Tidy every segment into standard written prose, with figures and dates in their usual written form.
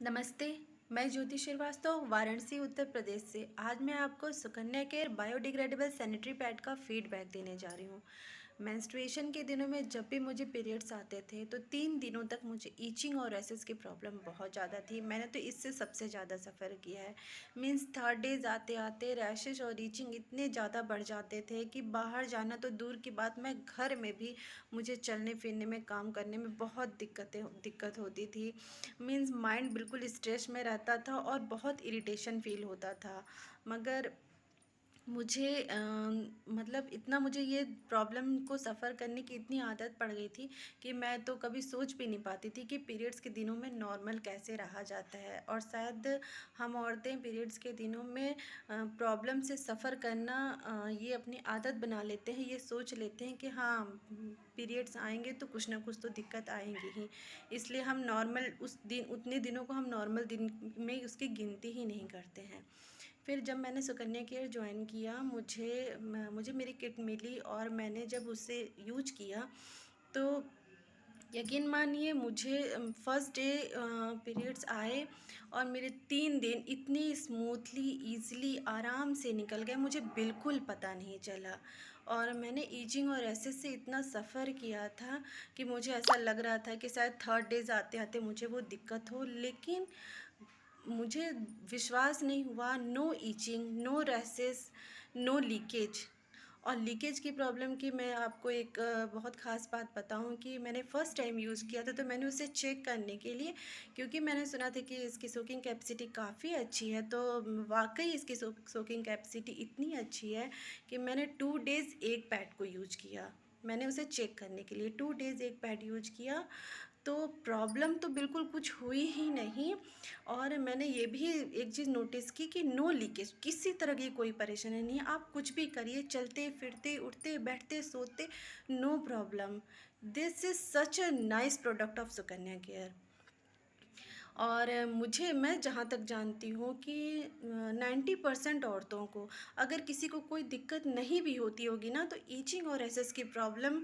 नमस्ते। मैं ज्योति श्रीवास्तव वाराणसी उत्तर प्रदेश से। आज मैं आपको Sukanya care biodegradable sanitary pad का फीडबैक देने जा रही हूँ। मेंस्ट्रुएशन के दिनों में जब भी मुझे पीरियड्स आते थे तो 3 दिनों तक मुझे ईचिंग और रैसेस की प्रॉब्लम बहुत ज़्यादा थी। मैंने तो इससे सबसे ज़्यादा सफ़र किया है। मीन्स थर्ड डेज आते आते रैशेज और ईचिंग इतने ज़्यादा बढ़ जाते थे कि बाहर जाना तो दूर की बात, मैं घर में भी मुझे चलने फिरने में, काम करने में बहुत दिक्कत होती थी। मीन्स माइंड बिल्कुल स्ट्रेस में रहता था और बहुत इरिटेशन फील होता था। मगर मुझे मतलब इतना मुझे ये प्रॉब्लम को सफ़र करने की इतनी आदत पड़ गई थी कि मैं तो कभी सोच भी नहीं पाती थी कि पीरियड्स के दिनों में नॉर्मल कैसे रहा जाता है। और शायद हम औरतें पीरियड्स के दिनों में प्रॉब्लम से सफ़र करना ये अपनी आदत बना लेते हैं। ये सोच लेते हैं कि हाँ, पीरियड्स आएंगे तो कुछ ना कुछ तो दिक्कत आएंगी ही, इसलिए हम नॉर्मल उस दिन उतने दिनों को हम नॉर्मल दिन में उसकी गिनती ही नहीं करते हैं। फिर जब मैंने सुकन्या केयर ज्वाइन किया, मुझे मेरी किट मिली और मैंने जब उसे यूज किया तो यकीन मानिए मुझे फर्स्ट डे पीरियड्स आए और मेरे 3 दिन इतनी स्मूथली ईज़िली आराम से निकल गए, मुझे बिल्कुल पता नहीं चला। और मैंने ईचिंग और रैशेस से इतना सफ़र किया था कि मुझे ऐसा लग रहा था कि शायद थर्ड डेज़ आते-आते मुझे वो दिक्कत हो, लेकिन मुझे विश्वास नहीं हुआ। No itching, no rashes, no leakage. और लीकेज की प्रॉब्लम की मैं आपको एक बहुत ख़ास बात बताऊं कि मैंने फ़र्स्ट टाइम यूज़ किया था तो मैंने उसे चेक करने के लिए, क्योंकि मैंने सुना था कि इसकी सोकिंग कैपेसिटी काफ़ी अच्छी है, तो वाकई इसकी सोकिंग कैपेसिटी इतनी अच्छी है कि मैंने 2 डेज़ एक पैड को यूज किया। मैंने उसे चेक करने के लिए 2 डेज़ एक पैड यूज किया तो प्रॉब्लम तो बिल्कुल कुछ हुई ही नहीं। और मैंने ये भी एक चीज़ नोटिस की कि नो लीकेज, किसी तरह की कोई परेशानी नहीं है। आप कुछ भी करिए, चलते फिरते, उठते बैठते, सोते, no problem. This is such a nice product of Sukanya care. और मैं जहाँ तक जानती हूँ कि 90% औरतों को, अगर किसी को कोई दिक्कत नहीं भी होती होगी ना, तो ईचिंग और रैशेस की प्रॉब्लम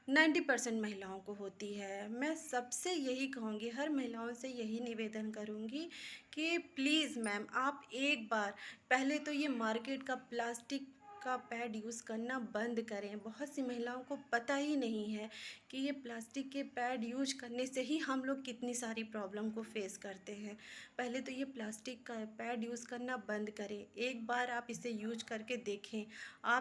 90% महिलाओं को होती है। मैं सबसे यही कहूँगी, हर महिलाओं से यही निवेदन करूँगी कि प्लीज़ मैम, आप एक बार पहले तो ये मार्केट का प्लास्टिक का पैड यूज़ करना बंद करें। बहुत सी महिलाओं को पता ही नहीं है कि ये प्लास्टिक के पैड यूज करने से ही हम लोग कितनी सारी प्रॉब्लम को फेस करते हैं। पहले तो ये प्लास्टिक का पैड यूज़ करना बंद करें। एक बार आप इसे यूज करके देखें, आप